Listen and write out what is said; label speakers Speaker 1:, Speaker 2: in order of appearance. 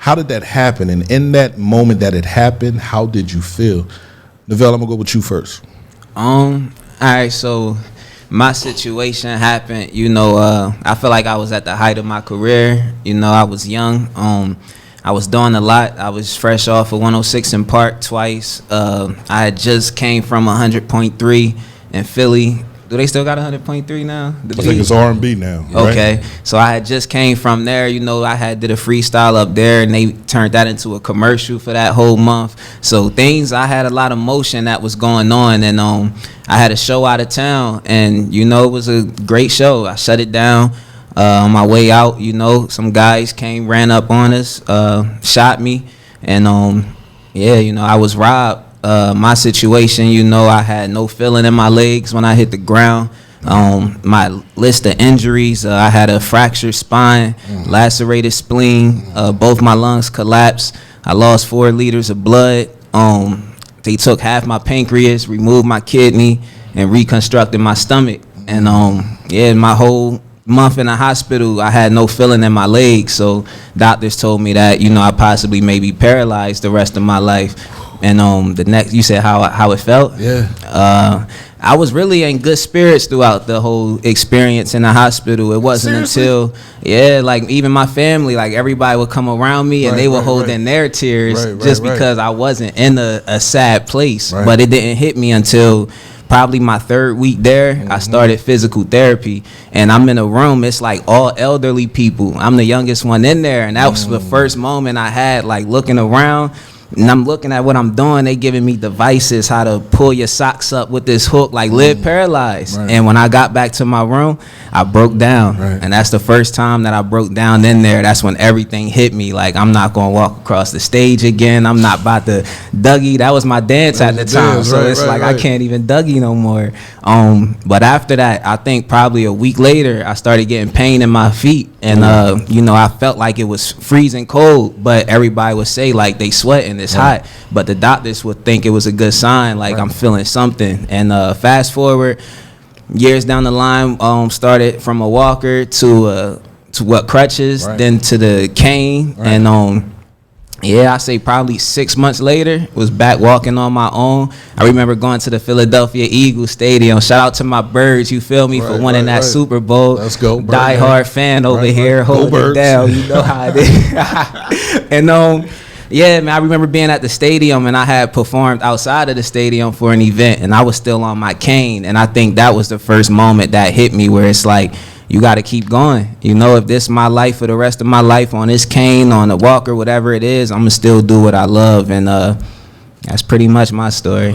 Speaker 1: How did that happen? And in that moment that it happened, how did you feel? Navelle, I'm gonna go with you first.
Speaker 2: All right, so my situation happened, I feel like I was at the height of my career. I was young. I was doing a lot. I was fresh off of 106 in Park twice. I had just came from 100.3 in Philly. Do they still got 100.3 now?
Speaker 1: I think it's R&B now. Right?
Speaker 2: Okay, so I had just came from there. I had did a freestyle up there, and they turned that into a commercial for that whole month. So I had a lot of motion that was going on, and I had a show out of town, and it was a great show. I shut it down. On my way out, some guys ran up on us, shot me, and I was robbed. My situation, I had no feeling in my legs when I hit the ground. My list of injuries, I had a fractured spine, lacerated spleen, both my lungs collapsed. I lost 4 liters of blood. They took half my pancreas, removed my kidney, and reconstructed my stomach. And my whole month in the hospital, I had no feeling in my legs. So doctors told me that I possibly may be paralyzed the rest of my life. And the next, you said how it felt.
Speaker 1: Yeah.
Speaker 2: I was really in good spirits throughout the whole experience in the hospital. It wasn't until like even my family, like everybody would come around me and they were holding their tears just because I wasn't in a sad place. But it didn't hit me until probably my 3rd week there. I started physical therapy, and I'm in a room. It's like all elderly people. I'm the youngest one in there, and that was the first moment I had, like looking around. And I'm looking at what I'm doing. They giving me devices, how to pull your socks up with this hook, like live paralyzed. And when I got back to my room, I broke down. And that's the first time that I broke down in there. That's when everything hit me. Like, I'm not going to walk across the stage again. I'm not about to Dougie. That was my dance at the time. So it's like I can't even Dougie no more. But after that, I think probably a week later, I started getting pain in my feet. And, I felt like it was freezing cold. But everybody would say, like, they sweating. It's hot, but the doctors would think it was a good sign, like I'm feeling something. And fast forward years down the line, started from a walker to what, crutches, then to the cane, and I say probably 6 months later was back walking on my own. I remember going to the Philadelphia Eagles Stadium. Shout out to my Birds, you feel me, for winning that Super Bowl.
Speaker 1: Let's go,
Speaker 2: Die hard fan over here, holding it down. You know how it is. And yeah, man, I remember being at the stadium, and I had performed outside of the stadium for an event, and I was still on my cane. And I think that was the first moment that hit me, where it's like, you got to keep going. If this is my life for the rest of my life, on this cane, on a walker, whatever it is, I'm going to still do what I love. And that's pretty much my story.